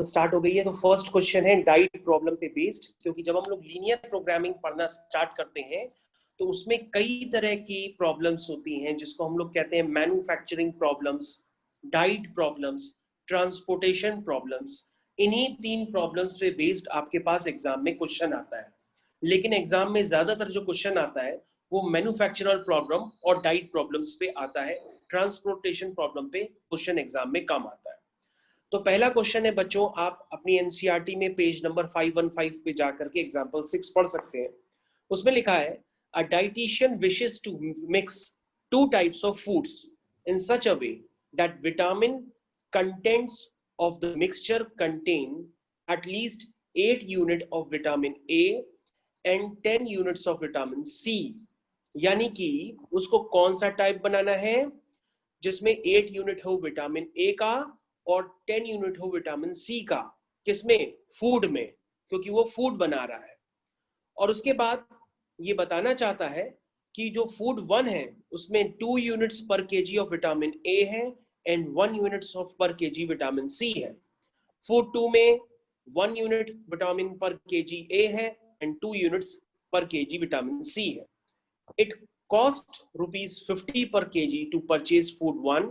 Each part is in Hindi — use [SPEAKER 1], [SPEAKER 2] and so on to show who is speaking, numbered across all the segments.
[SPEAKER 1] स्टार्ट हो गई है। तो फर्स्ट क्वेश्चन है डाइट प्रॉब्लम पे बेस्ड, क्योंकि जब हम लोग लीनियर प्रोग्रामिंग पढ़ना स्टार्ट करते हैं तो उसमें कई तरह की प्रॉब्लम्स होती हैं जिसको हम लोग कहते हैं manufacturing problems, diet problems, transportation problems. इन्हीं 3 प्रॉब्लम्स पे बेस्ड आपके पास एग्जाम में क्वेश्चन आता है। लेकिन एग्जाम में ज्यादातर जो क्वेश्चन आता है वो मैन्युफैक्चरर प्रॉब्लम और डाइट प्रॉब्लम्स पे आता है। ट्रांसपोर्टेशन प्रॉब्लम पे क्वेश्चन एग्जाम में कम आता है। तो पहला क्वेश्चन है बच्चों, आप अपनी एनसीईआरटी में पेज नंबर 515 पे जाकर के एग्जांपल 6 पढ़ सकते हैं। उसमें लिखा है a dietitian wishes to mix 2 types of foods in such a way that vitamin contents of the mixture contain at least 8 unit of vitamin A and 10 units of vitamin C. यानी कि उसको कौन सा टाइप बनाना है जिसमें 8 यूनिट हो विटामिन ए का और 10 यूनिट हो विटामिन सी का। किसमें? फूड में, क्योंकि वो फूड बना रहा है। और उसके बाद ये बताना चाहता है कि जो फूड 1 है उसमें 2 यूनिट्स पर केजी ऑफ विटामिन ए है एंड 1 यूनिट्स ऑफ पर केजी विटामिन सी है। फूड 2 में 1 यूनिट विटामिन पर केजी ए है एंड 2 यूनिट्स पर केजी विटामिन सी है। It cost ₹50 per kg to purchase food 1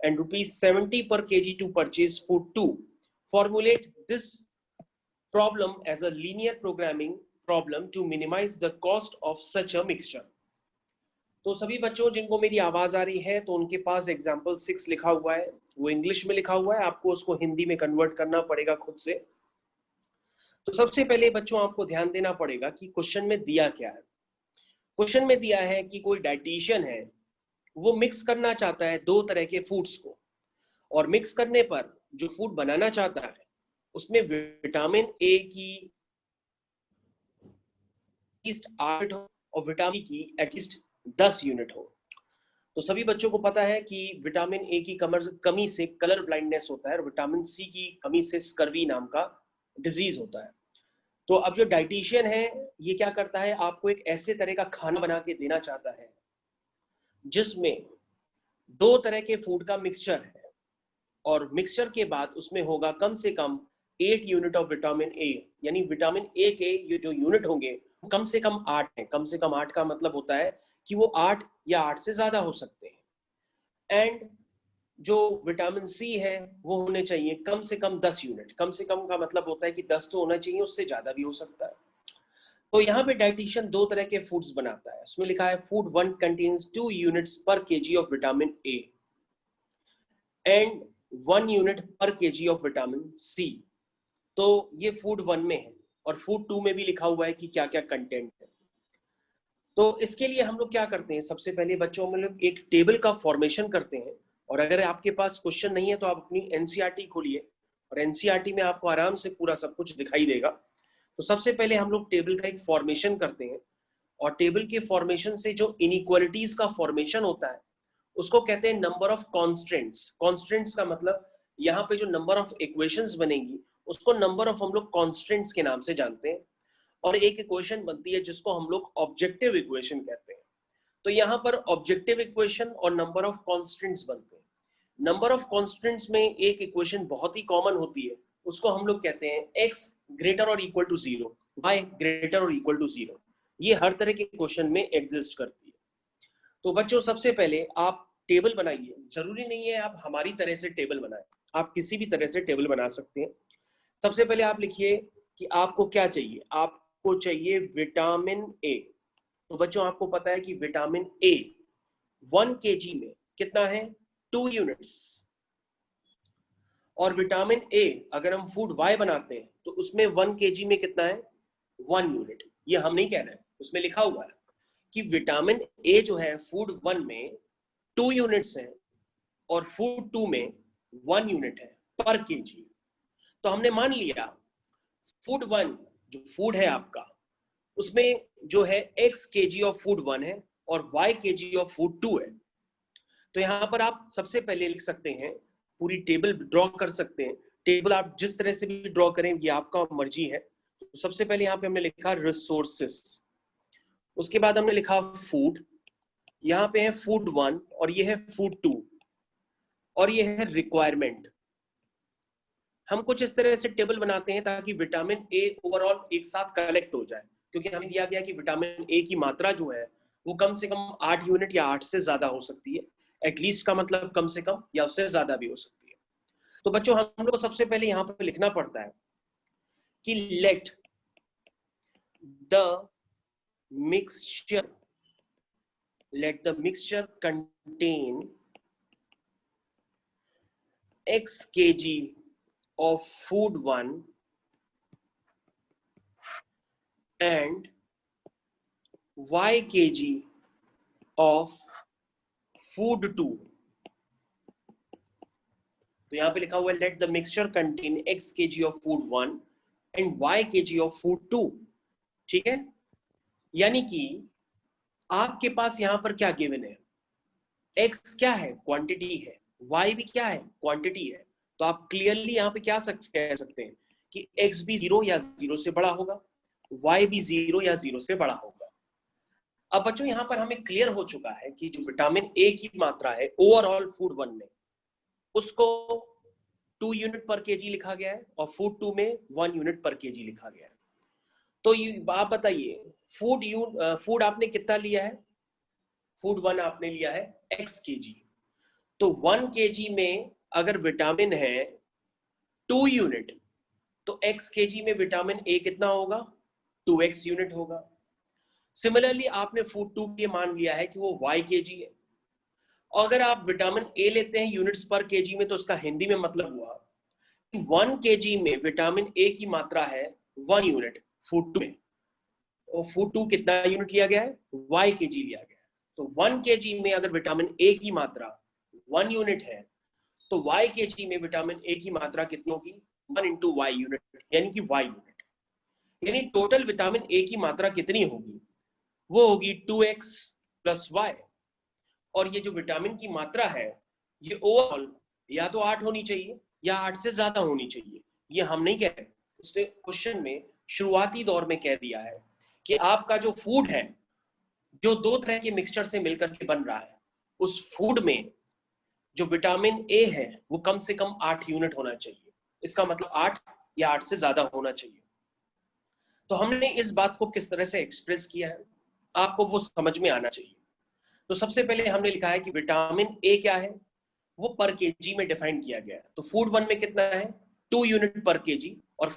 [SPEAKER 1] and ₹70 per kg to purchase food 2. Formulate this problem as a linear programming problem to minimize the cost of such a mixture. तो सभी बच्चों जिनको मेरी आवाज आ रही है तो उनके पास एग्जाम्पल 6 लिखा हुआ है, वो इंग्लिश में लिखा हुआ है, आपको उसको हिंदी में कन्वर्ट करना पड़ेगा खुद से। तो सबसे पहले बच्चों आपको ध्यान देना पड़ेगा कि क्वेश्चन में दिया क्या है। क्वेश्चन में दिया है कि कोई डाइटिशियन है, वो मिक्स करना चाहता है 2 तरह के फूड्स को, और मिक्स करने पर जो फूड बनाना चाहता है उसमें विटामिन ए की एटलीस्ट 8 हो और विटामिन की एटलीस्ट 10 यूनिट हो। तो सभी बच्चों को पता है कि विटामिन ए की कमी से कलर ब्लाइंडनेस होता है और विटामिन सी की कमी से स्कर्वी नाम का डिजीज होता है। तो अब जो डाइटिशियन है ये क्या करता है, आपको एक ऐसे तरह का खाना बना के देना चाहता है जिसमें 2 तरह के फूड का मिक्सचर है और मिक्सचर के बाद उसमें होगा कम से कम 8 यूनिट ऑफ विटामिन ए। यानी विटामिन ए के ये जो यूनिट होंगे कम से कम 8 है। कम से कम 8 का मतलब होता है कि वो 8 या 8 से ज्यादा हो सकते हैं। एंड जो विटामिन सी है वो होने चाहिए कम से कम 10 यूनिट। कम से कम का मतलब होता है कि 10 तो होना चाहिए, उससे ज्यादा भी हो सकता है। तो यहाँ पे डाइटिशियन 2 तरह के फूड्स बनाता है। उसमें लिखा है फूड 1 कंटेन्स 2 यूनिट्स पर KG of vitamin A and 1 unit पर केजी ऑफ विटामिन सी। तो ये फूड 1 में है और फूड 2 में भी लिखा हुआ है कि क्या क्या कंटेंट है। तो इसके लिए हम लोग क्या करते हैं, सबसे पहले बच्चों में लोग एक टेबल का फॉर्मेशन करते हैं। और अगर आपके पास क्वेश्चन नहीं है तो आप अपनी एनसीईआरटी खोलिए और एनसीईआरटी में आपको आराम से पूरा सब कुछ दिखाई देगा। तो सबसे पहले हम लोग टेबल का एक फॉर्मेशन करते हैं और टेबल के फॉर्मेशन से जो इनइक्वालिटीज का फॉर्मेशन होता है उसको कहते हैं नंबर ऑफ कॉन्स्टेंट्स। कॉन्स्टेंट्स का मतलब यहाँ पे जो नंबर ऑफ इक्वेशंस बनेंगी उसको नंबर ऑफ हम लोग कॉन्स्टेंट्स के नाम से जानते हैं। और एक इक्वेशन बनती है जिसको हम लोग ऑब्जेक्टिव इक्वेशन कहते हैं। तो यहाँ पर ऑब्जेक्टिव इक्वेशन और नंबर ऑफ कॉन्स्टेंट्स बनते हैं। नंबर ऑफ कॉन्स्टेंट्स में एक इक्वेशन बहुत ही कॉमन होती है, उसको हम लोग कहते हैं x ग्रेटर और इक्वल टू 0, y ग्रेटर और इक्वल टू 0। ये हर तरह के क्वेश्चन में एग्जिस्ट करती है। तो बच्चों सबसे पहले आप टेबल बनाइए। जरूरी नहीं है आप हमारी तरह से टेबल बनाएं, आप किसी भी तरह से टेबल बना सकते हैं। सबसे पहले आप लिखिए कि आपको क्या चाहिए। आपको चाहिए विटामिन ए। तो बच्चों आपको पता है कि विटामिन ए 1 kg में कितना है, 2 यूनिट्स। और विटामिन ए अगर हम फूड वाई बनाते हैं तो उसमें 1 kg में कितना है, 1 यूनिट। ये हम नहीं कह रहे हैं, उसमें लिखा हुआ है कि विटामिन ए जो है फूड 1 में 2 यूनिट्स हैं और फूड 2 में 1 यूनिट है पर केजी। तो हमने मान लिया फूड 1 जो फूड है आपका उसमें जो है x kg ऑफ फूड 1 है और y kg ऑफ फूड 2 है। तो यहां पर आप सबसे पहले लिख सकते हैं, पूरी टेबल ड्रॉ कर सकते हैं। टेबल आप जिस तरह से भी ड्रॉ करें ये आपका मर्जी है। तो सबसे पहले यहाँ पे हमने लिखा रिसोर्सेस, उसके बाद हमने लिखा फूड, यहाँ पे है फूड 1 और ये है फूड 2 और ये है रिक्वायरमेंट। हम कुछ इस तरह से टेबल बनाते हैं ताकि विटामिन ए ओवरऑल एक साथ कलेक्ट हो जाए, क्योंकि हमें दिया गया कि विटामिन ए की मात्रा जो है वो कम से कम 8 यूनिट या 8 से ज्यादा हो सकती है। एटलीस्ट का मतलब कम से कम या उससे ज्यादा भी हो सकती है। तो बच्चों हम लोग सबसे पहले यहाँ पर लिखना पड़ता है कि let the mixture contain x kg of food 1 and y kg of food 2। तो यहां पे लिखा हुआ है let the mixture contain x kg of food 1 and y kg of food 2। ठीक है, यानी कि आपके पास यहां पर क्या गिवन है, x क्या है, क्वांटिटी है, y भी क्या है, क्वांटिटी है। तो आप क्लियरली यहां पे क्या कह सकते हैं कि x भी 0 या 0 से बड़ा होगा, y भी 0 या 0 से बड़ा होगा। अब बच्चों यहां पर हमें क्लियर हो चुका है कि जो विटामिन ए की मात्रा है ओवरऑल फूड 1 में, उसको 2 यूनिट पर केजी लिखा गया है और फूड 2 में 1 यूनिट पर केजी लिखा गया है। तो आप बताइए फूड आपने कितना लिया है, फूड 1 आपने लिया है x केजी। तो 1 केजी में अगर विटामिन है 2 यूनिट, तो x केजी में विटामिन ए कितना होगा, 2x यूनिट होगा। सिमिलरली आपने फूड 2 के मान लिया है कि वो y केजी है। और अगर आप विटामिन ए लेते हैं यूनिट्स पर केजी में, तो उसका हिंदी में मतलब हुआ कि 1 केजी में विटामिन ए की मात्रा है 1 यूनिट फूड 2 में, और फूड 2 कितना यूनिट लिया गया है, y केजी लिया गया है। तो 1 केजी में अगर विटामिन ए की मात्रा 1 यूनिट है, तो y केजी में विटामिन ए की मात्रा कितनी होगी, 1 इंटू वाई यूनिट, यानी कि y यूनिट। यानी टोटल विटामिन ए की मात्रा कितनी होगी, वो होगी 2x प्लस वाई। और ये जो विटामिन की मात्रा है ये ओवरऑल या तो 8 होनी चाहिए या 8 से ज्यादा होनी चाहिए। ये हम नहीं कह रहे, उसने क्वेश्चन में शुरुआती दौर में कह दिया है कि आपका जो फूड है जो 2 तरह के मिक्सचर से मिलकर के बन रहा है, उस फूड में जो विटामिन ए है वो कम से कम 8 यूनिट होना चाहिए। इसका मतलब 8 या 8 से ज्यादा होना चाहिए। तो हमने इस बात को किस तरह से एक्सप्रेस किया है, आपको वो समझ में आना चाहिए। तो सबसे पहले हमने लिखा है कि विटामिन ए क्या है, वो पर केजी में डिफाइन किया गया है। तो फूड 1 में कितना है, 2 यूनिट पर केजी, और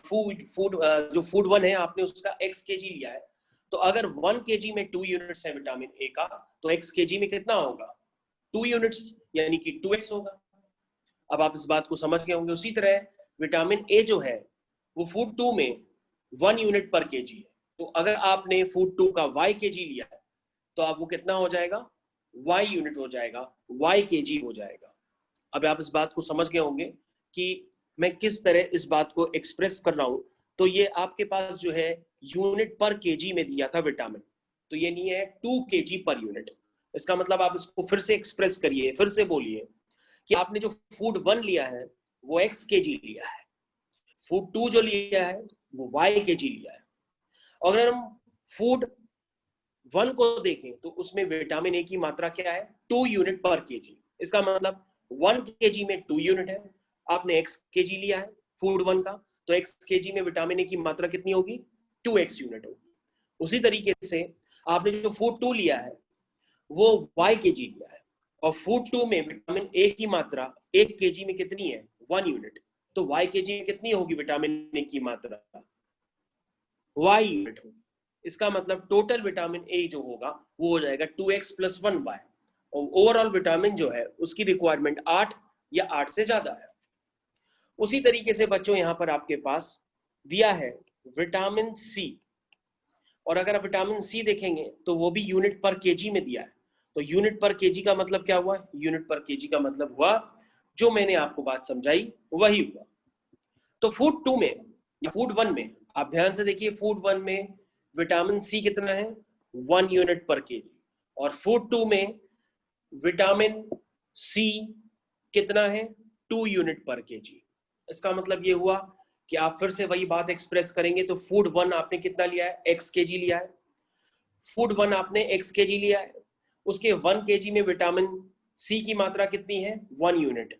[SPEAKER 1] जो फूड 1 है आपने उसका x केजी लिया है। तो अगर 1 केजी में 2 यूनिट्स है विटामिन ए का, तो x केजी में कितना होगा, 2 यूनिट्स, यानी कि 2x होगा। अब आप इस बात को समझ गए होंगे। उसी तरह विटामिन ए जो है वो फूड 2 में 1 यूनिट पर केजी है। तो अगर आपने फूड 2 का y केजी लिया है, तो आप वो कितना हो जाएगा, y यूनिट हो जाएगा, y केजी हो जाएगा। अब आप इस बात को समझ गए होंगे कि मैं किस तरह इस बात को एक्सप्रेस कर रहा हूं। तो ये आपके पास जो है यूनिट पर केजी में दिया था विटामिन, तो ये नहीं है 2 केजी पर यूनिट। इसका मतलब आप इसको फिर से एक्सप्रेस करिए, फिर से बोलिए कि आपने जो फूड 1 लिया है वो x केजी लिया है, फूड 2 जो लिया है वो y केजी लिया है। अगर हम फूड 1 को देखें तो उसमें विटामिन ए की मात्रा क्या है, 2 यूनिट पर केजी। इसका मतलब 1 केजी में 2 यूनिट है, आपने x केजी लिया है फूड 1 का, तो x केजी में विटामिन ए की मात्रा कितनी होगी, 2x यूनिट होगी। उसी तरीके से आपने जो फूड 2 लिया है वो y केजी लिया है, और फूड 2 में विटामिन ए की मात्रा 1 केजी में कितनी है, 1 यूनिट। तो y केजी में कितनी होगी विटामिन ए की मात्रा, y यूनिट होगी। इसका मतलब टोटल विटामिन ए जो होगा वो हो जाएगा 2x प्लस 1y, और ओवरऑल विटामिन जो है उसकी रिक्वायरमेंट 8 या 8 से ज्यादा है। उसी तरीके से बच्चों यहां पर आपके पास दिया है विटामिन सी, और अगर आप विटामिन सी देखेंगे तो वो भी यूनिट पर केजी में दिया है। तो यूनिट पर केजी का मतलब क्या हुआ, यूनिट पर केजी का मतलब हुआ जो मैंने आपको बात समझाई वही हुआ। तो फूड 2 में या फूड 1 में आप ध्यान से देखिए, फूड 1 में विटामिन सी कितना है, 1 यूनिट पर केजी, और फूड 2 में विटामिन सी कितना है, 2 यूनिट पर केजी। इसका मतलब ये हुआ कि आप फिर से वही बात एक्सप्रेस करेंगे तो फूड 1 आपने कितना लिया है, x केजी लिया है, फूड 1 आपने x केजी लिया है, उसके 1 केजी में विटामिन सी की मात्रा कितनी है, 1 यूनिट।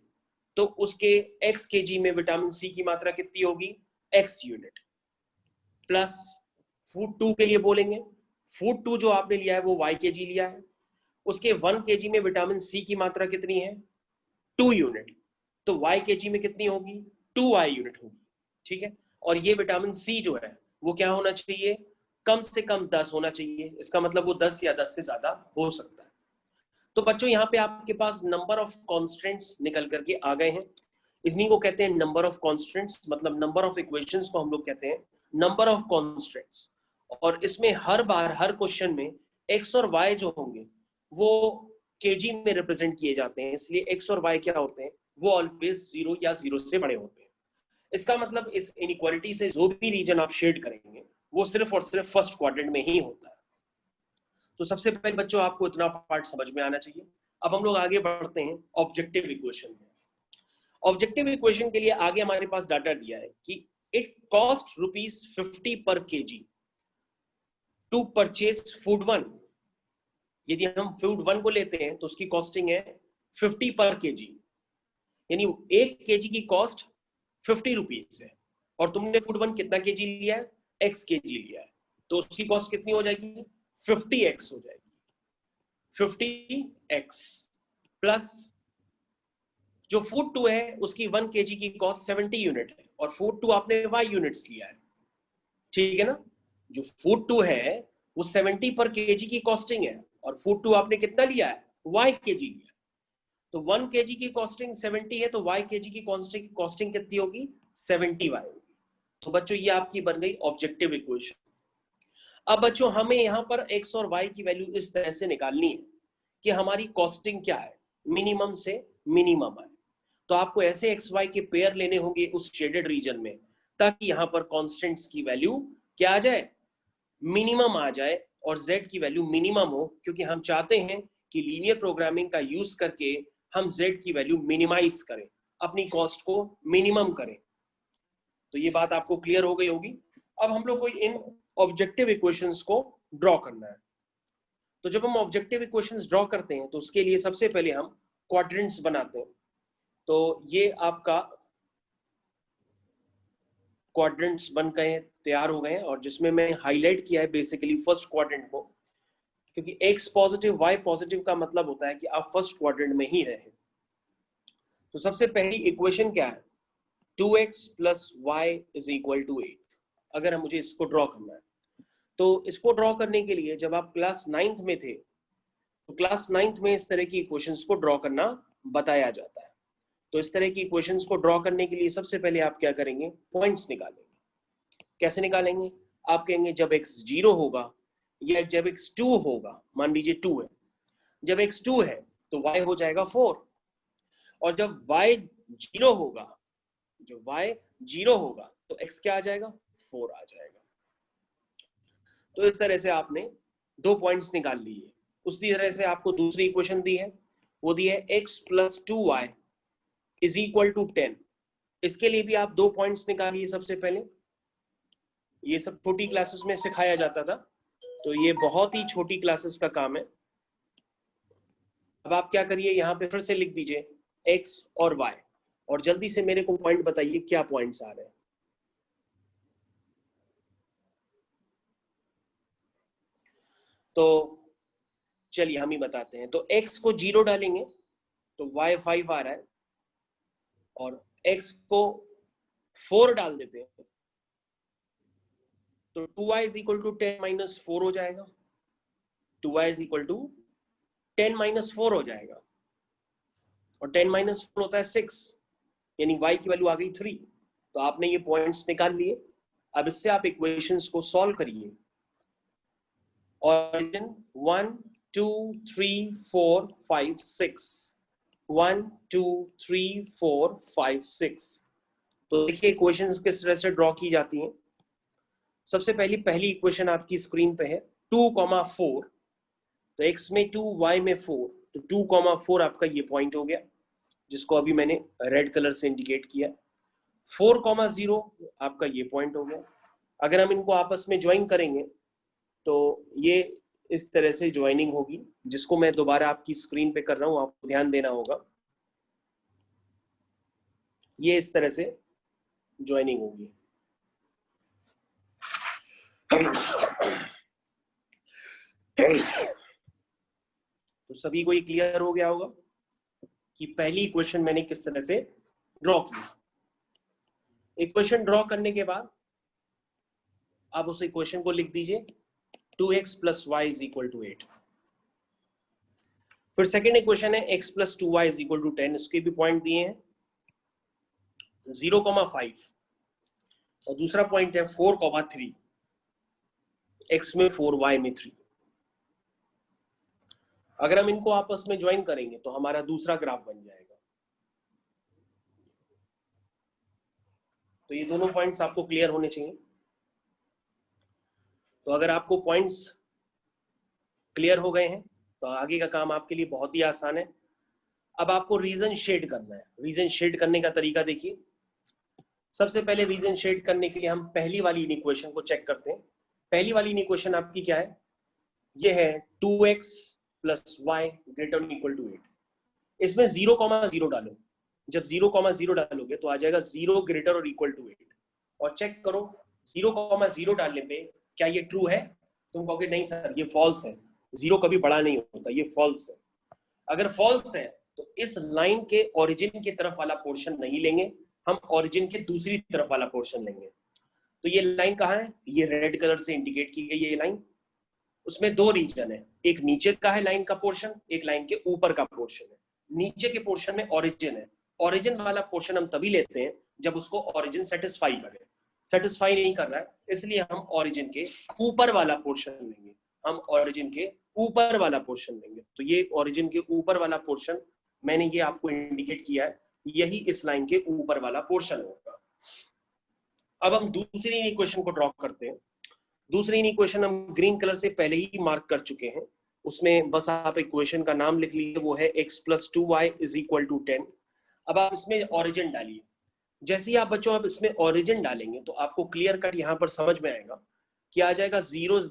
[SPEAKER 1] तो उसके x kg में विटामिन सी की मात्रा कितनी होगी, x यूनिट। प्लस फूड 2 के लिए बोलेंगे, फूड 2 जो आपने लिया है वो y kg लिया है, उसके 1 kg में विटामिन सी की मात्रा कितनी है, 2 यूनिट, तो y kg में कितनी होगी, 2y यूनिट होगी, ठीक है। और ये विटामिन सी जो है वो क्या होना चाहिए, कम से कम 10 होना चाहिए, इसका मतलब वो 10 या 10 से ज्यादा हो सकता है। तो बच्चों यहाँ पे आपके पास नंबर ऑफ कॉन्स्टेंट्स निकल करके आ गए हैं, इन्हीं को कहते हैं नंबर ऑफ कॉन्स्टेंट्स, मतलब नंबर ऑफ इक्वेशंस को हम लोग कहते हैं नंबर ऑफ कॉन्स्टेंट्स। और इसमें हर बार हर क्वेश्चन में एक्स और वाई जो होंगे वो केजी में रिप्रेजेंट किए जाते हैं, इसलिए एक्स और वाई क्या होते हैं, वो ऑलवेज 0 या 0 से बड़े होते हैं। इसका मतलब इस इनइक्वालिटी से जो भी रीजन आप शेड करेंगे वो सिर्फ और सिर्फ फर्स्ट क्वाड्रेंट में ही होता है। तो सबसे पहले बच्चों आपको इतना पार्ट समझ में आना चाहिए। अब हम लोग आगे बढ़ते हैं ऑब्जेक्टिव इक्वेशन में। ऑब्जेक्टिव इक्वेशन के लिए आगे हमारे पास डाटा दिया है कि इट कॉस्ट ₹50 पर केजी टू परचेज फूड 1। यदि हम फूड 1 को लेते हैं तो उसकी कॉस्टिंग है 50 पर केजी, यानी 1 केजी की कॉस्ट 50 रुपीज है, और तुमने फूड 1 कितना केजी लिया है, x केजी लिया है, तो उसकी कॉस्ट कितनी हो जाएगी, 50x हो जाएगी, 50x प्लस जो फूड 2 है उसकी 1 केजी की कॉस्ट 70 यूनिट है, और फूड 2 आपने y यूनिट्स लिया है, ठीक है ना। जो फूड 2 है वो 70 पर केजी की कॉस्टिंग है, और फूड 2 आपने कितना लिया है, y केजी लिया, तो 1 केजी की कॉस्टिंग 70 है, तो y केजी की कॉस्टिंग कितनी होगी, 70y। तो बच्चों ये आपकी बन गई ऑब्जेक्टिव इक्वेशन। अब बच्चों हमें यहाँ पर x और y की वैल्यू इस तरह से निकालनी है कि हमारी कॉस्टिंग क्या है, मिनिमम से मिनिमम है। तो आपको ऐसे x y के पेयर लेने होंगे उस शेडेड रीजन में, ताकि यहाँ पर कॉन्स्टेंट्स की वैल्यू क्या आ जाए, मिनिमम आ जाए, और z की वैल्यू मिनिमम हो, क्योंकि हम चाहते हैं कि लीनियर प्रोग्रामिंग का यूज करके हम z की वैल्यू मिनिमाइज करें, अपनी कॉस्ट को मिनिमम करें। तो ये बात आपको क्लियर हो गई होगी। अब हम लोग को इन ऑब्जेक्टिव इक्वेशंस को ड्रॉ करना है। तो जब हम ऑब्जेक्टिव इक्वेशंस ड्रॉ करते हैं तो उसके लिए सबसे पहले हम क्वाड्रेंट्स बनाते हैं। तो ये आपका क्वाड्रेंट्स बन गए, तैयार हो गए, और जिसमें मैं हाईलाइट किया है बेसिकली फर्स्ट क्वाड्रेंट को, क्योंकि x पॉजिटिव y पॉजिटिव का मतलब होता है कि आप फर्स्ट क्वाड्रेंट में ही रहे। तो सबसे पहली इक्वेशन क्या है, 2x + y = 8। अगर मुझे इसको ड्रॉ करना है तो इसको ड्रॉ करने के लिए जब आप क्लास 9th में थे तो क्लास 9th में इस तरह की इक्वेशंस को ड्रॉ करना बताया जाता है। तो इस तरह की इक्वेशंस को ड्रॉ करने के लिए सबसे पहले आप क्या करेंगे, पॉइंट्स निकालेंगे। कैसे निकालेंगे, आप कहेंगे जब x 0 होगा या जब x 2 होगा, मान लीजिए 2 है, जब x 2 है तो y हो जाएगा 4, और जब y 0 होगा, जब y 0 होगा तो x क्या आ जाएगा, 4 आ जाएगा। तो इस तरह से आपने 2 पॉइंट्स निकाल लिए। उसी तरह से आपको दूसरी इक्वेशन दी है, वो दी है x + 2y = 10। इसके लिए भी आप 2 पॉइंट्स निकालिए। सबसे पहले ये सब छोटी क्लासेस में सिखाया जाता था, तो ये बहुत ही छोटी क्लासेस का काम है। अब आप क्या करिए, यहाँ पे फिर से लिख दीजिए x और y, और जल्दी से मेरे को पॉइंट बताइए क्या पॉइंट्स आ रहे हैं। तो चलिए हम ही बताते हैं। तो x को 0 डालेंगे तो y 5 आ रहा है, और x को 4 डाल देते हैं तो 2y = 10 - 4 हो जाएगा। 2y = 10 - 4 हो जाएगा, और 10 - 4 होता है 6, यानी y की वैल्यू आ गई 3। तो आपने ये पॉइंट्स निकाल लिए। अब इससे आप इक्वेशंस को सॉल्व करिए। ऑरिजिन 1 2 3 4 5 6, 1 2 3 4 5 6। तो देखिए इक्वेशंस किस तरह से ड्रॉ की जाती हैं। सबसे पहली इक्वेशन आपकी स्क्रीन पे है 2,4, तो x में 2 y में 4, तो 2,4 आपका ये पॉइंट हो गया, जिसको अभी मैंने रेड कलर से इंडिकेट किया। 4,0 आपका ये पॉइंट हो गया। अगर हम इनको आपस में ज्वाइन करेंगे तो ये इस तरह से ज्वाइनिंग होगी, जिसको मैं दोबारा आपकी स्क्रीन पे कर रहा हूँ, आपको ध्यान देना होगा। ये इस तरह से ज्वाइनिंग होगी। तो सभी को ये क्लियर हो गया होगा कि पहली इक्वेशन मैंने किस तरह से ड्रॉ की। इक्वेशन ड्रॉ करने के बाद आप उस इक्वेशन को लिख दीजिए 2x + y = 8। फिर सेकेंड इक्वेशन है x + 2y = 10। इसके भी पॉइंट दिए हैं 0,5 और दूसरा पॉइंट है 4,3, x में 4 y में 3। अगर हम इनको आपस में ज्वाइन करेंगे तो हमारा दूसरा ग्राफ बन जाएगा। तो ये दोनों पॉइंट्स आपको क्लियर होने चाहिए। तो अगर आपको पॉइंट्स क्लियर हो गए हैं तो आगे का काम आपके लिए बहुत ही आसान है। अब आपको रीजन शेड करना है। रीजन शेड करने का तरीका देखिए। सबसे पहले रीजन शेड करने के लिए हम पहली वाली इक्वेशन को चेक करते हैं। पहली वाली इक्वेशन आपकी क्या है? ये है 2x + y ≥ 8। इसमें 0,0 डालो। जब 0,0 डालोगे तो आ जाएगा 0 > 8। और चेक करो 0,0 डालने पे क्या ये ट्रू है? तुम कहोगे नहीं सर ये फॉल्स है, 0 कभी बड़ा नहीं होता, ये फॉल्स है। अगर फॉल्स है तो इस लाइन के ओरिजिन की तरफ वाला पोर्शन नहीं लेंगे, हम ओरिजिन के दूसरी तरफ वाला पोर्शन लेंगे। तो ये लाइन कहाँ है? ये रेड कलर से इंडिकेट की गई है ये लाइन। उसमें दो रीजन है, एक नीचे का है लाइन का पोर्शन, एक लाइन के ऊपर का पोर्शन है। नीचे के पोर्शन में ओरिजिन है। ओरिजिन वाला पोर्शन हम तभी लेते हैं जब उसको ओरिजिन सेटिस्फाई करे। सेटिस्फाई नहीं कर रहा है इसलिए हम ओरिजिन के ऊपर वाला पोर्शन लेंगे। हम ओरिजिन के ऊपर वाला पोर्शन लेंगे। तो ये ओरिजिन के ऊपर वाला पोर्शन मैंने ये आपको इंडिकेट किया है, यही इस लाइन के ऊपर वाला पोर्शन होगा। अब हम दूसरी इक्वेशन को ड्रॉ करते हैं। दूसरी इक्वेशन हम ग्रीन कलर से पहले ही मार्क कर चुके हैं। उसमें बस आप इक्वेशन का नाम लिख लीजिए, वो है x + 2y = 10। अब आप इसमें ओरिजिन डालिए। जैसे ही आप बच्चों आप इसमें ओरिजिन डालेंगे तो आपको क्लियर कट यहाँ पर समझ में आएगा कि आ जाएगा 0 >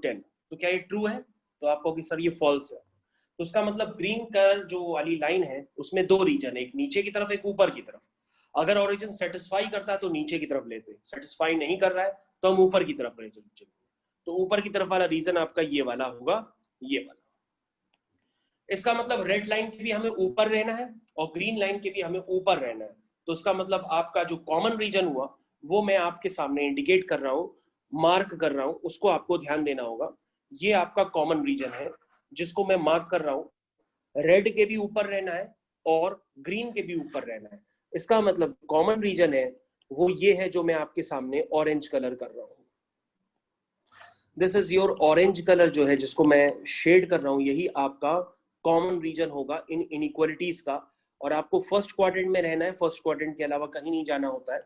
[SPEAKER 1] 10। तो क्या ये ट्रू है? तो आपको कि सर ये फॉल्स है। तो उसका मतलब ग्रीन कलर जो वाली लाइन है उसमें दो रीजन है, एक नीचे की तरफ एक ऊपर की तरफ। अगर ओरिजिन सेटिस्फाई करता है तो नीचे की तरफ लेते, सेटिस्फाई नहीं कर रहा है तो हम ऊपर की तरफ ले चलेंगे। तो ऊपर की तरफ वाला रीजन आपका ये वाला होगा, ये वाला। इसका मतलब रेड लाइन के भी हमें ऊपर रहना है और ग्रीन लाइन के भी हमें ऊपर रहना है। तो उसका मतलब आपका जो कॉमन रीजन हुआ वो मैं आपके सामने इंडिकेट कर रहा हूं, मार्क कर रहा हूं, उसको आपको ध्यान देना होगा। ये आपका कॉमन रीजन है जिसको मैं मार्क कर रहा हूं। रेड के भी ऊपर रहना है और ग्रीन के भी ऊपर रहना है। इसका मतलब कॉमन रीजन है वो ये है जो मैं आपके सामने ऑरेंज कलर कर रहा हूं। This is your orange colour जो है जिसको मैं शेड कर रहा हूं, यही आपका कॉमन रीजन होगा इन इनइक्वालिटीज का। और आपको फर्स्ट क्वाड्रेंट में रहना है, फर्स्ट क्वाड्रेंट के अलावा कहीं नहीं जाना होता है,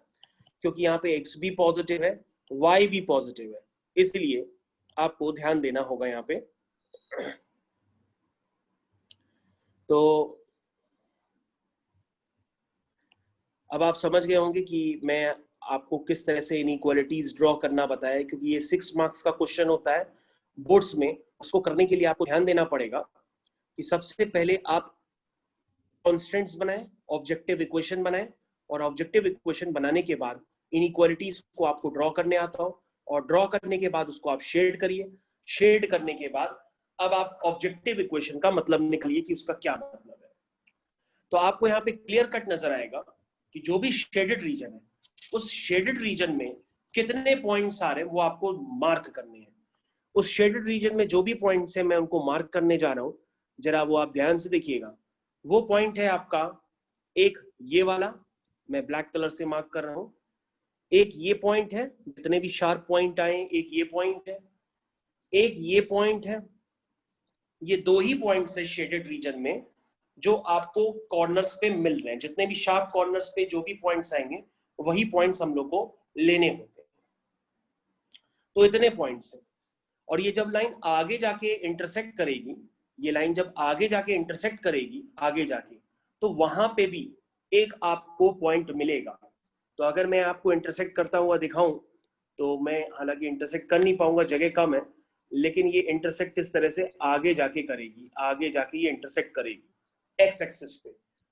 [SPEAKER 1] क्योंकि यहाँ पे x भी पॉजिटिव है, y भी पॉजिटिव है, इसलिए आपको ध्यान देना होगा यहाँ पे। तो अब आप समझ गए होंगे कि मैं आपको किस तरह से इनइक्वालिटीज ड्रॉ करना बताया, क्योंकि ये 6 मार्क्स का क्वेश्चन होता है बोर्ड्स में। उसको करने के लिए आपको ध्यान देना पड़ेगा कि सबसे पहले आप कॉन्स्टेंट्स बनाएं, ऑब्जेक्टिव इक्वेशन बनाएं, और ऑब्जेक्टिव इक्वेशन बनाने के बाद इनइक्वालिटीज को आपको ड्रॉ करने आता हो, और ड्रॉ करने के बाद उसको आप शेड करिए। शेड करने के बाद अब आप ऑब्जेक्टिव इक्वेशन का मतलब निकालिए कि उसका क्या मतलब है। तो आपको यहाँ पे क्लियर कट नजर आएगा कि जो भी शेडेड रीजन है उस शेडेड रीजन में कितने पॉइंट्स आ रहे हैं वो आपको मार्क करने हैं। उस शेडेड रीजन में जो भी पॉइंट्स है मैं उनको मार्क करने जा रहा हूं, जरा वो आप ध्यान से देखिएगा। वो पॉइंट है आपका, एक ये वाला मैं ब्लैक कलर से मार्क कर रहा हूं, एक ये पॉइंट है, जितने भी शार्प पॉइंट आए एक ये पॉइंट है, एक ये पॉइंट है। ये दो ही पॉइंट्स है शेडेड रीजन में जो आपको कॉर्नर्स पे मिल रहे हैं। जितने भी शार्प कॉर्नर्स पे जो भी पॉइंट्स आएंगे वही पॉइंट्स हम लोग को लेने होते हैं। तो इतने पॉइंट्स हैं। और ये जब लाइन आगे जाके इंटरसेक्ट करेगी, ये लाइन जब आगे जाके इंटरसेक्ट करेगी आगे जाके, तो वहां पे भी एक आपको पॉइंट मिलेगा। तो अगर मैं आपको इंटरसेक्ट करता हुआ दिखाऊं तो मैं हालांकि इंटरसेक्ट कर नहीं पाऊंगा, जगह कम है, लेकिन ये इंटरसेक्ट इस तरह से आगे जाके करेगी, आगे जाके ये इंटरसेक्ट करेगी एक्स एक्सिस पे।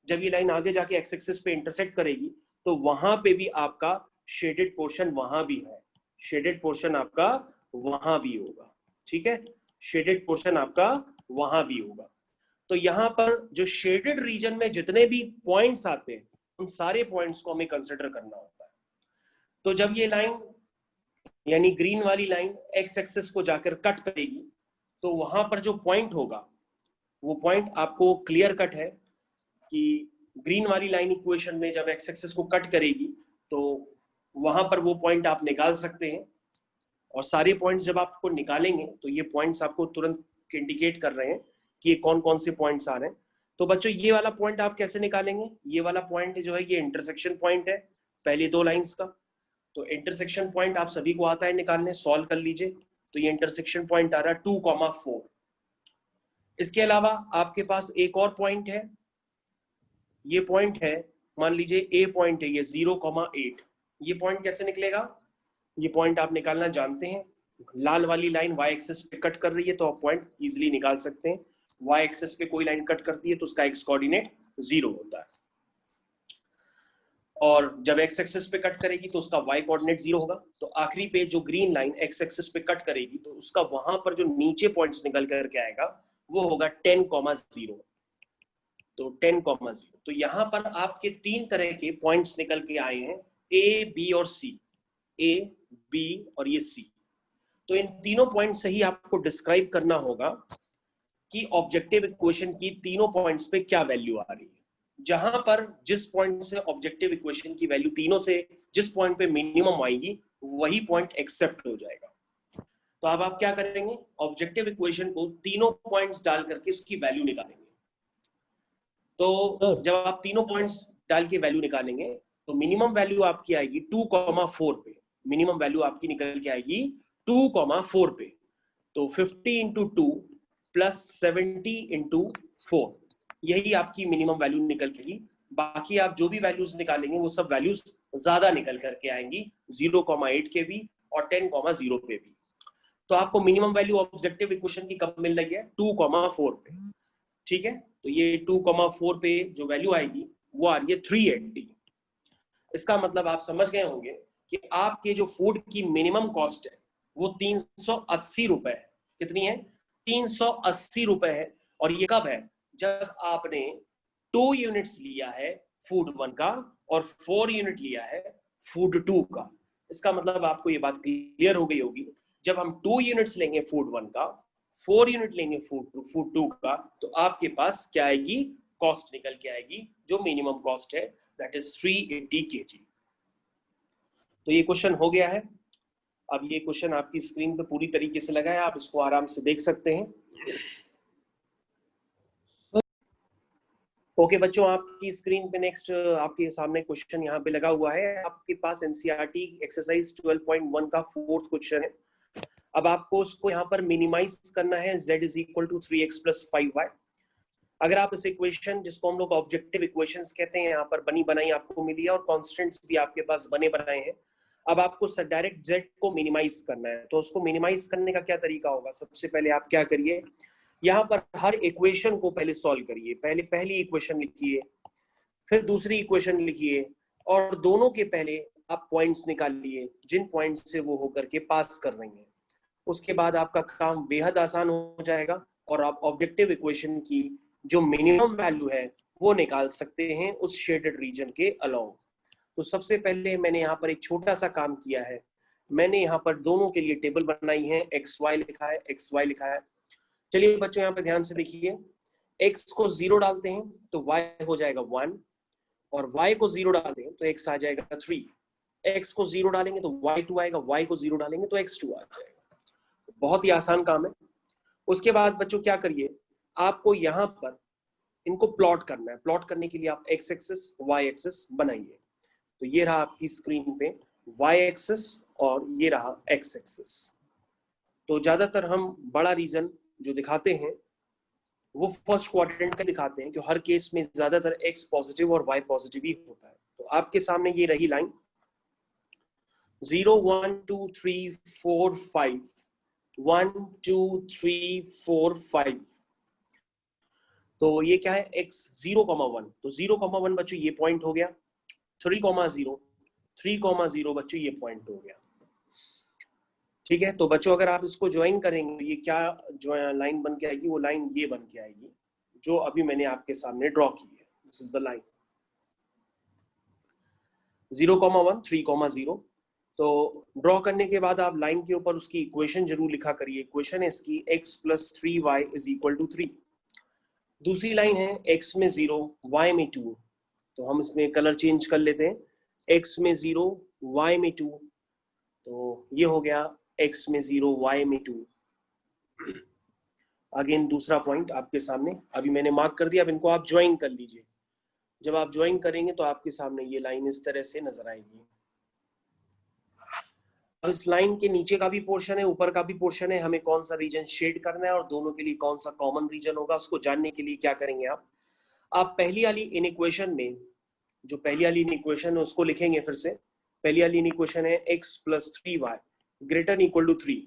[SPEAKER 1] जब ये लाइन आगे जाके एक्स एक्सिस पे इंटरसेक्ट करेगी तो वहां पे भी आपका शेडेड पोर्शन वहां भी है, शेडेड पोर्शन आपका वहां भी होगा, ठीक है, शेडेड पोर्शन आपका वहां भी होगा। तो यहां पर जो शेडेड रीजन में जितने भी पॉइंट्स आते हैं उन सारे पॉइंट्स को हमें कंसिडर करना होता है। तो जब ये लाइन यानी ग्रीन वाली लाइन एक्स एक्सिस को जाकर कट करेगी तो वहां पर जो पॉइंट होगा वो पॉइंट आपको क्लियर कट है कि ग्रीन वाली लाइन इक्वेशन में जब एक्स एक्सिस को कट करेगी तो वहां पर वो पॉइंट आप निकाल सकते हैं। और सारे पॉइंट्स जब आपको निकालेंगे तो ये पॉइंट्स आपको तुरंत इंडिकेट कर रहे हैं कि ये कौन कौन से पॉइंट्स आ रहे हैं। तो बच्चों ये वाला पॉइंट आप कैसे निकालेंगे, ये वाला पॉइंट जो है ये इंटरसेक्शन पॉइंट है पहली दो लाइंस का। तो इंटरसेक्शन पॉइंट आप सभी को आता है निकालने, सॉल्व कर लीजिए। तो ये इंटरसेक्शन पॉइंट आ रहा है 2,4। इसके अलावा आपके पास एक और पॉइंट है, ये पॉइंट है मान लीजिए ए पॉइंट है ये 0,8। ये पॉइंट कैसे निकलेगा, ये पॉइंट आप निकालना जानते हैं। लाल वाली लाइन वाई एक्सिस पे कट कर रही है तो आप पॉइंट इजीली निकाल सकते हैं। वाई एक्सिस पे कोई लाइन कट करती है तो उसका एक्स कोऑर्डिनेट 0 होता है, और जब एक्स एक्सिस पे कट करेगी तो उसका वाई कोऑर्डिनेट 0 होगा। तो आखिरी पे जो ग्रीन लाइन एक्स एक्सिस पे कट करेगी तो उसका वहां पर जो नीचे पॉइंट्स निकल करके आएगा वो होगा 10,0। तो 10,0। तो यहां पर आपके 3 तरह के पॉइंट्स निकल के आए हैं, ए बी और सी, ए बी और ये सी। तो इन तीनों पॉइंट से ही आपको डिस्क्राइब करना होगा कि ऑब्जेक्टिव इक्वेशन की तीनों पॉइंट्स पे क्या वैल्यू आ रही है। जहां पर जिस पॉइंट से ऑब्जेक्टिव इक्वेशन की वैल्यू तीनों से जिस पॉइंट पे मिनिमम आएगी वही पॉइंट एक्सेप्ट हो जाएगा। तो अब आप क्या करेंगे, ऑब्जेक्टिव इक्वेशन को तीनों पॉइंट्स डाल करके उसकी वैल्यू निकालेंगे। तो जब आप तीनों पॉइंट्स डाल के वैल्यू निकालेंगे तो मिनिमम वैल्यू आपकी आएगी 2,4 पे, मिनिमम वैल्यू आपकी निकल के आएगी 2,4 पे। तो 50 इंटू 2 प्लस 70 इंटू 4, यही आपकी मिनिमम वैल्यू निकल के आएगी। बाकी आप जो भी वैल्यूज निकालेंगे वो सब वैल्यूज ज्यादा निकल करके आएंगी, 0,8 के भी और 10,0 पे भी। तो आपको मिनिमम वैल्यू ऑब्जेक्टिव इक्वेशन की कब मिल रही है, 2,4 पे, ठीक है। तो ये 2,4 पे जो वैल्यू आएगी वो आ रही है 380। इसका मतलब आप समझ गए होंगे कि आपके जो फूड की मिनिमम कॉस्ट है वो 380 रुपए है। कितनी है, 380 रुपए है। और ये कब है, जब आपने 2 यूनिट्स लिया है फूड 1 का और 4 यूनिट लिया है फूड 2 का। इसका मतलब आपको ये बात क्लियर हो गई होगी, जब हम 2 यूनिट्स लेंगे फूड 1 का, 4 यूनिट लेंगे फूड 2 का, तो आपके पास क्या आएगी, कॉस्ट निकल के आएगी जो मिनिमम कॉस्ट है, दैट इज 380 kg। तो ये क्वेश्चन हो गया है। अब ये क्वेश्चन आपकी स्क्रीन पे पूरी तरीके से लगा है, आप इसको आराम से देख सकते हैं। ओके बच्चों, आपकी स्क्रीन पे नेक्स्ट आपके सामने क्वेश्चन यहाँ पे लगा हुआ है। आपके पास एनसीईआरटी एक्सरसाइज 12.1 का 4th क्वेश्चन है। अब आपको उसको यहाँ पर मिनिमाइज करना है, z is equal to 3x plus 5y। अगर आप इस इक्वेशन जिसको हम लोग ऑब्जेक्टिव इक्वेशंस कहते हैं यहाँ पर बनी बनाई आपको मिली है और कॉन्स्टेंट्स भी आपके पास बने बनाए हैं। अब आपको डायरेक्ट z को मिनिमाइज करना है। तो उसको मिनिमाइज करने का क्या तरीका होगा, सबसे पहले आप क्या करिए, यहाँ पर हर इक्वेशन को पहले सॉल्व करिए। पहले पहली इक्वेशन लिखिए, फिर दूसरी इक्वेशन लिखिए, और दोनों के पहले आप पॉइंट्स निकालिए जिन पॉइंट्स से वो होकर के पास कर रही हैं। उसके बाद आपका काम बेहद आसान हो जाएगा और आप ऑब्जेक्टिव इक्वेशन की जो मिनिमम वैल्यू है वो निकाल सकते हैं उस शेडेड रीजन के अलाउ। तो सबसे पहले मैंने यहाँ पर एक छोटा सा काम किया है, मैंने यहाँ पर दोनों के लिए टेबल बनाई है, XY लिखा है, XY लिखा है। चलिए बच्चों यहाँ पर ध्यान से देखिए, x को 0 डालते हैं तो y हो जाएगा 1, और y को 0 डालते हैं तो x आ जाएगा 3। x को 0 डालेंगे तो y2 आएगा, y को 0 डालेंगे तो x2 आ जाएगा। बहुत ही आसान काम है। उसके बाद बच्चों क्या करिए, आपको यहाँ पर इनको प्लॉट करना है। प्लॉट करने के लिए आप x एक्सिस y एक्सिस बनाइए। तो ये रहा आपकी स्क्रीन पे y एक्सिस और ये रहा x एक्सिस। तो ज्यादातर हम बड़ा रीजन जो दिखाते हैं वो फर्स्ट क्वाड्रेंट का दिखाते हैं, क्योंकि हर केस में ज्यादातर x पॉजिटिव और y पॉजिटिव ही होता है। तो आपके सामने ये रही लाइन 0 1 2 3 4 5, 1 2 3 4 5। तो ये क्या है x 0,1, तो 0,1 बच्चों ये पॉइंट हो गया, 3,0, 3,0 बच्चों ये पॉइंट हो गया। ठीक है, तो बच्चों अगर आप इसको ज्वाइन करेंगे ये क्या जो लाइन बन के आएगी, वो लाइन ये बन के आएगी जो अभी मैंने आपके सामने ड्रॉ की है। This is the line 0,1, 3,0। तो ड्रॉ करने के बाद आप लाइन के ऊपर उसकी इक्वेशन जरूर लिखा करिए। इक्वेशन है इसकी x + 3y = 3। दूसरी लाइन है x में 0, y में 2, तो हम इसमें कलर चेंज कर लेते हैं, x में 0, y में 2, तो ये हो गया x में 0, y में 2। अगेन दूसरा पॉइंट आपके सामने अभी मैंने मार्क कर दिया, अब इनको आप ज्वाइन कर लीजिए। जब आप ज्वाइन करेंगे तो आपके सामने ये लाइन इस तरह से नजर आएगी। अब इस लाइन के नीचे का भी पोर्शन है, ऊपर का भी पोर्शन है, हमें कौन सा रीजन शेड करना है और दोनों के लिए कौन सा कॉमन रीजन होगा उसको जानने के लिए क्या करेंगे आप पहली वाली इन इक्वेशन में, जो पहली वाली इन इक्वेशन है उसको लिखेंगे फिर से। पहली वाली इन इक्वेशन है x + 3y > 3।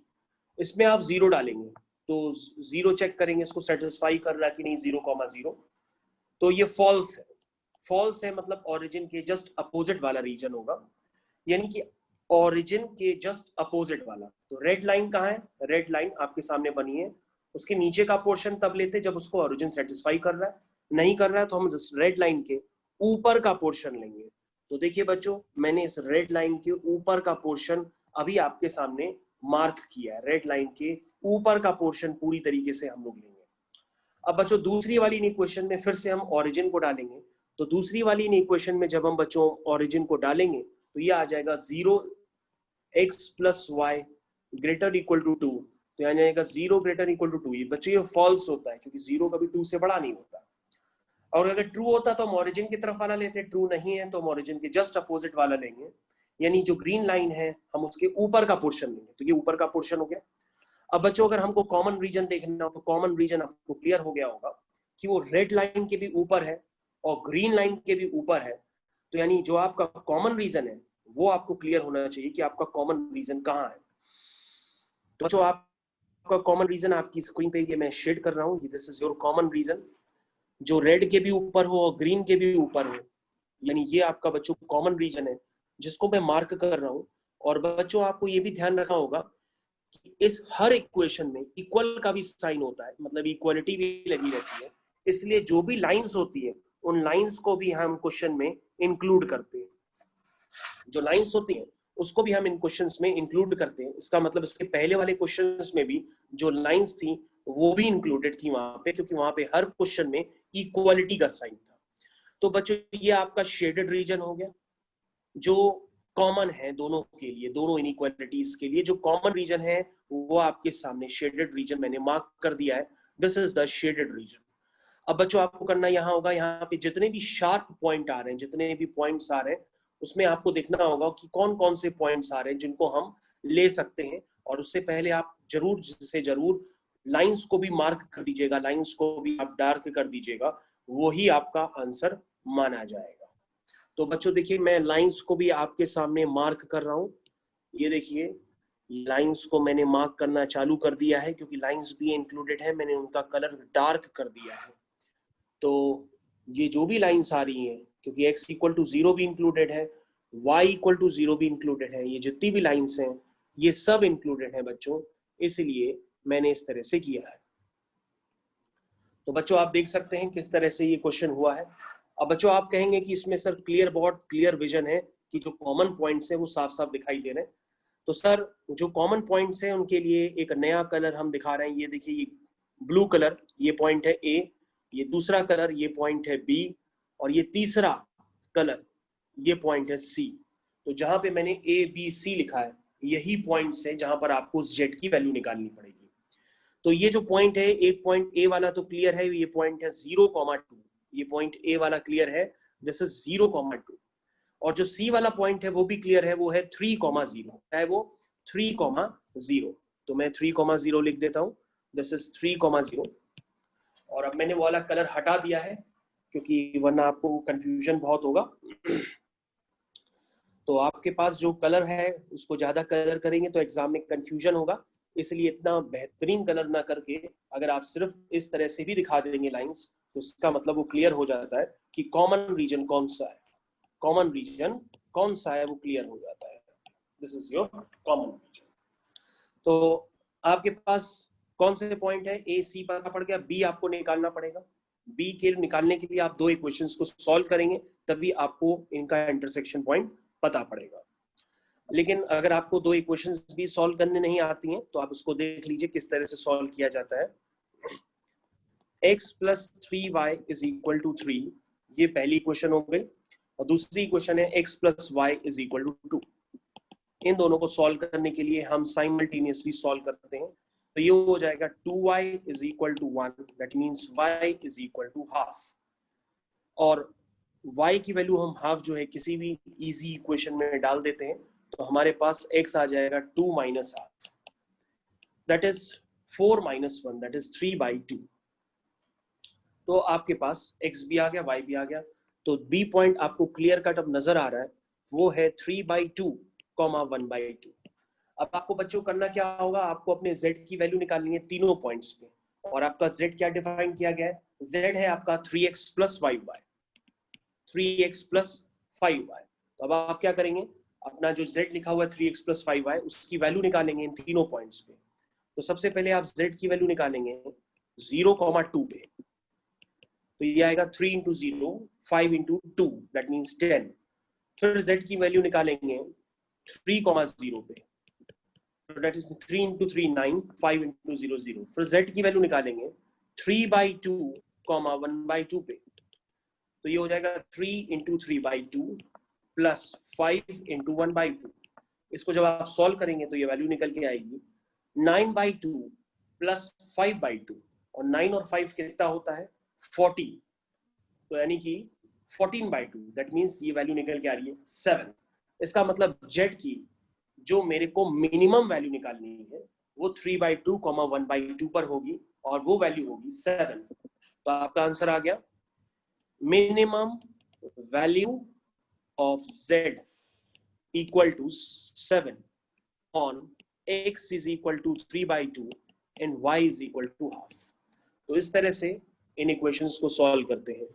[SPEAKER 1] इसमें आप 0 डालेंगे, तो 0 चेक करेंगे इसको सेटिस्फाई कर रहा है कि नहीं 0,0, तो ये फॉल्स है। फॉल्स है मतलब ओरिजिन के जस्ट अपोजिट वाला रीजन होगा, यानी कि ओरिजिन के जस्ट अपोजिट वाला। तो रेड लाइन कहाँ है, रेड लाइन आपके सामने बनी है, उसके नीचे का पोर्शन तब लेते जब उसको ओरिजिन सेटिस्फाई कर रहा है, नहीं कर रहा है तो हम रेड लाइन के ऊपर का पोर्शन लेंगे। तो देखिए बच्चों, मैंने इस रेड लाइन के ऊपर का पोर्शन अभी आपके सामने मार्क किया है। रेड लाइन के ऊपर का पोर्शन पूरी तरीके से हम लोग लेंगे। अब बच्चों दूसरी वाली इक्वेशन में फिर से हम ओरिजिन को डालेंगे। तो दूसरी वाली इक्वेशन में जब हम बच्चों ओरिजिन को डालेंगे तो ये आ जाएगा 0x + y > 2। तो यहाँ जाएगा 0 > 2। ये बच्चों ये फॉल्स होता है क्योंकि 0 कभी 2 से बड़ा नहीं होता। और अगर ट्रू होता तो हम ओरिजिन की तरफ वाला लेते, ट्रू नहीं है तो हम ओरिजिन के जस्ट अपोजिट वाला लेंगे, यानी जो ग्रीन लाइन है हम उसके ऊपर का पोर्शन लेंगे। तो ये ऊपर का पोर्शन हो गया। अब बच्चों अगर हमको कॉमन रीजन देखना हो तो कॉमन रीजन आपको क्लियर हो गया होगा कि वो रेड लाइन के भी ऊपर है और ग्रीन लाइन के भी ऊपर है। तो यानी जो आपका कॉमन रीजन है वो आपको क्लियर होना चाहिए कि आपका कॉमन रीजन कहाँ है। तो बच्चों आपका कॉमन रीजन आपकी स्क्रीन पे ये मैं शेड कर रहा हूँ, this is your common region, जो रेड के भी ऊपर हो और ग्रीन के भी ऊपर हो, यानी ये आपका बच्चों कॉमन रीजन है जिसको मैं मार्क कर रहा हूँ। और बच्चों आपको ये भी ध्यान रखना होगा कि इस हर इक्वेशन में इक्वल का भी साइन होता है, मतलब इक्वालिटी भी लगी रहती है, इसलिए जो भी लाइंस होती है उन लाइंस को भी हम क्वेश्चन में इंक्लूड करते हैं। जो लाइंस होती हैं उसको भी हम इन क्वेश्चंस में इंक्लूड करते हैं। इसका मतलब इसके पहले वाले क्वेश्चंस में भी जो लाइंस थी वो भी इंक्लूडेड थी वहां पे, क्योंकि वहां पे हर क्वेश्चन में इक्वालिटी का साइन था। तो बच्चों ये आपका शेडेड रीजन हो गया जो कॉमन है दोनों के लिए, दोनों इनइक्वालिटीज के लिए। जो कॉमन रीजन है वो आपके सामने शेडेड रीजन मैंने मार्क कर दिया है, this is the shaded region. अब बच्चों आपको करना यहाँ होगा, यहाँ पे जितने भी शार्प पॉइंट आ रहे हैं, जितने भी पॉइंट्स आ रहे हैं, उसमें आपको देखना होगा कि कौन कौन से पॉइंट्स आ रहे हैं जिनको हम ले सकते हैं। और उससे पहले आप जरूर से जरूर लाइंस को भी मार्क कर दीजिएगा, लाइंस को भी आप डार्क कर दीजिएगा, वही आपका आंसर माना जाएगा। तो बच्चों देखिए मैं लाइंस को भी आपके सामने मार्क कर रहा हूँ। ये देखिए लाइंस को मैंने मार्क करना चालू कर दिया है, क्योंकि लाइंस भी इंक्लूडेड है, मैंने उनका कलर डार्क कर दिया है। तो ये जो भी लाइंस आ रही हैं, क्योंकि x = 0 भी इंक्लूडेड है, y = 0 भी इंक्लूडेड है, ये जितनी भी लाइंस हैं ये सब इंक्लूडेड है बच्चों, इसलिए मैंने इस तरह से किया है। तो बच्चों आप देख सकते हैं किस तरह से ये क्वेश्चन हुआ है। अब बच्चों आप कहेंगे कि इसमें सर क्लियर, बहुत क्लियर विजन है कि जो कॉमन पॉइंट्स है वो साफ साफ दिखाई दे रहे हैं। तो सर जो कॉमन पॉइंट्स हैं उनके लिए एक नया कलर हम दिखा रहे हैं। ये देखिए ये ब्लू कलर, ये पॉइंट है A, ये दूसरा कलर ये पॉइंट है B, और ये तीसरा कलर ये पॉइंट है C। तो जहां पे मैंने A B C लिखा है यही पॉइंट्स है जहां पर आपको Z की वैल्यू निकालनी पड़ेगी। तो ये जो पॉइंट है, एक पॉइंट A वाला तो क्लियर है, ये पॉइंट है 0,2, ये पॉइंट A वाला क्लियर है, दिस इज 0,2। और जो C वाला पॉइंट है वो भी क्लियर है, वो है 3,0, है वो 3,0। तो मैं 3,0 लिख देता हूं, दिस इज 3,0। और अब मैंने वो वाला कलर हटा दिया है क्योंकि वरना आपको कंफ्यूजन बहुत होगा। तो आपके पास जो कलर है उसको ज्यादा कलर करेंगे तो एग्जाम में कंफ्यूजन होगा, इसलिए इतना बेहतरीन कलर ना करके अगर आप सिर्फ इस तरह से भी दिखा देंगे लाइंस तो इसका मतलब वो क्लियर हो जाता है कि कॉमन रीजन कौन सा है, कॉमन रीजन कौन सा है वो क्लियर हो जाता है। This is your common region. तो आपके पास कौन से पॉइंट है, ए सी पता पड़ गया, बी आपको निकालना पड़ेगा। बी के निकालने के लिए आप दो इक्वेशंस को सॉल्व करेंगे तभी आपको इनका इंटरसेक्शन पॉइंट पता पड़ेगा। लेकिन अगर आपको दो इक्वेशंस भी सॉल्व करने नहीं आती हैं तो आप उसको देख लीजिए किस तरह से सॉल्व किया जाता है। x plus 3y is equal to 3, ये पहली इक्वेशन हो गई। और दूसरी इक्वेशन है x plus y is equal to 2। इन दोनों को सॉल्व करने के लिए हम साइमल्टेनियसली सॉल्व करते हैं। तो ये हो जाएगा 2y is equal to 1, that means y is equal to half. और y की वैल्यू हम हाफ जो है किसी भी इजी इक्वेशन में डाल देते हैं तो हमारे पास x आ जाएगा 2 minus half, that is 4 minus 1, that is 3/2। तो आपके पास x भी आ गया, y भी आ गया। तो b पॉइंट आपको क्लियर कट अब नजर आ रहा है, वो है 3/2, 1/2। अब आपको बच्चों करना क्या होगा, आपको अपने z की वैल्यू निकालनी है तीनों पॉइंट्स पे। और आपका z क्या डिफाइन किया गया है, z है आपका 3x plus 5y, 3x plus 5y। तो अब आप क्या करेंगे, अपना जो z लिखा हुआ है 3x प्लस 5y उसकी वैल्यू निकालेंगे इन तीनों पॉइंट्स पे। तो सबसे पहले आप z की वैल्यू निकालेंगे 0,2 पे, तो ये आएगा 3 इंटू 0, 5 इंटू 2, दैट मीन्स 10। फिर z की वैल्यू निकालेंगे 3,0 पे, दैट इज 3 इंटू 3 9, 5 इंटू 0 0। फिर z की वैल्यू निकालेंगे 3/2, 1/2 पे, तो ये हो जाएगा 3 इंटू 3/2 प्लस 5 इंटू 1/2। इसको जब आप सॉल्व करेंगे तो ये वैल्यू निकल के आएगी 9/2 प्लस 5/2, और 9 और 5 कितना होता है 14, तो यानी कि 14/2, दैट मीन्स ये वैल्यू निकल के आ रही है 7। इसका मतलब z की जो मेरे को मिनिमम वैल्यू निकालनी है वो 3/2, 1/2 पर होगी और वो वैल्यू होगी 7। तो आपका आंसर आ गया, minimum value of z equal to 7 on x is equal to 3/2 and y is equal to half। तो इस तरह से इन इक्वेशंस को सॉल्व करते हैं।